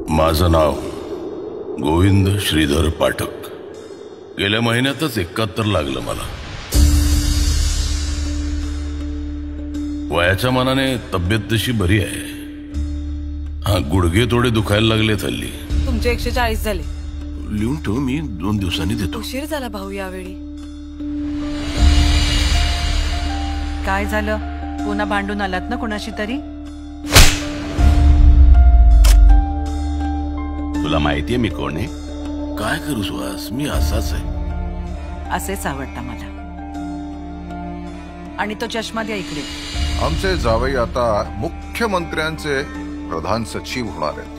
माझं नाव गोविंद श्रीधर पाठक। गेल्या महिन्यातच 71 लागलं मला। वयाच्या मानाने तब्येत तशी बरी आहे। हा, गुडघे थोडे दुखायला लागले हल्ली। तुमचे 140 झाले। लिहून ठेव, मी 2 दिवसांनी देतो। उशीर झाला भाऊ यावेळी। काय झालं? पुन्हा भांडून आलात ना कोणाशी तरी? तुला माहितीये मी कोण आहे? काय करू सुहास, मी असाच आहे। असेच आवडता मला। आणि तो चष्मा द्या इकडे। आमचे जावई आता मुख्यमंत्र्यांचे प्रधान सचिव होणार आहेत।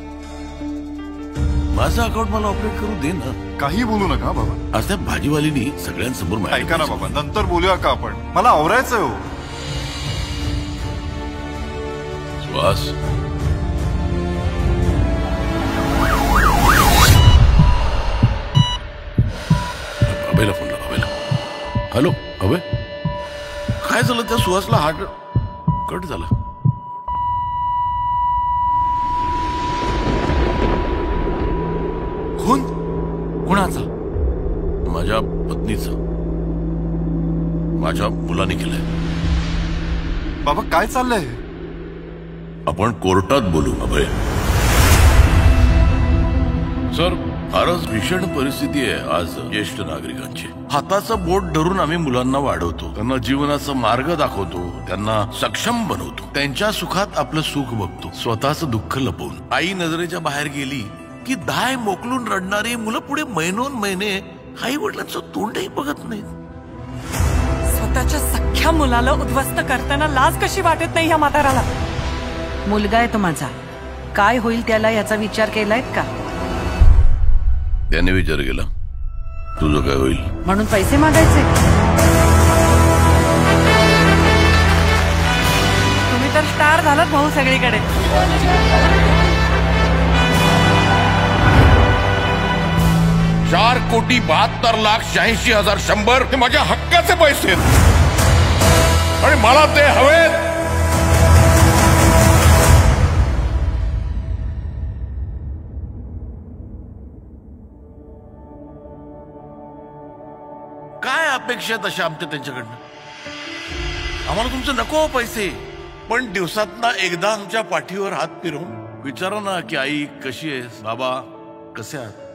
माझं अकाउंट मला ऑपरेट करू दे ना। काही बोलू नका बाबा। आज त्या भाजीवालीनी सगळ्यांसमोर ऐका ना बाबा, नंतर बोलूया का आपण? मला आवरायचंय हो। सुहास, अभयला फोन लाव। अभयला। हॅलो अभय, काय झालं? त्या सुहासला हार्ट कट झाला। खून कुणाचा? माझ्या पत्नीचा, माझ्या मुलाने केलंय। बाबा काय चाललंय? आपण कोर्टात बोलू अभय। सर, फारच भीषण परिस्थिती आहे आज ज्येष्ठ नागरिकांची। हाताचं बोट धरून आम्ही मुलांना वाढवतो, त्यांना जीवनाचा मार्ग दाखवतो, त्यांना सक्षम बनवतो, त्यांच्या सुखात आपलं सुख बघतो, स्वतःचं दुःख लपवून। आई नजरेच्या बाहेर गेली की दाय मोकलून रडणारी मुलं पुढे महिनोन महिने आई वडिलांचं तोंडही बघत नाहीत। स्वतःच्या सख्या मुलाला उद्ध्वस्त करताना लाज कशी वाटत नाही ह्या म्हाताराला? मुलगा आहे तो माझा, काय होईल त्याला याचा विचार केलाय का? त्याने विचार केला, तुझं काय होईल म्हणून पैसे मागायचे? तुम्ही तर स्टार झालात भाऊ सगळीकडे। 4,72,86,100 हे माझ्या हक्काचे पैसे आहेत आणि मला ते हवेत। काय अपेक्षा तशा आमच्या त्यांच्याकडनं? आम्हाला तुमचं नको पैसे, पण दिवसातना एकदा आमच्या पाठीवर हात फिरवून विचारा ना की आई कशी आहेस, बाबा कसे आहात।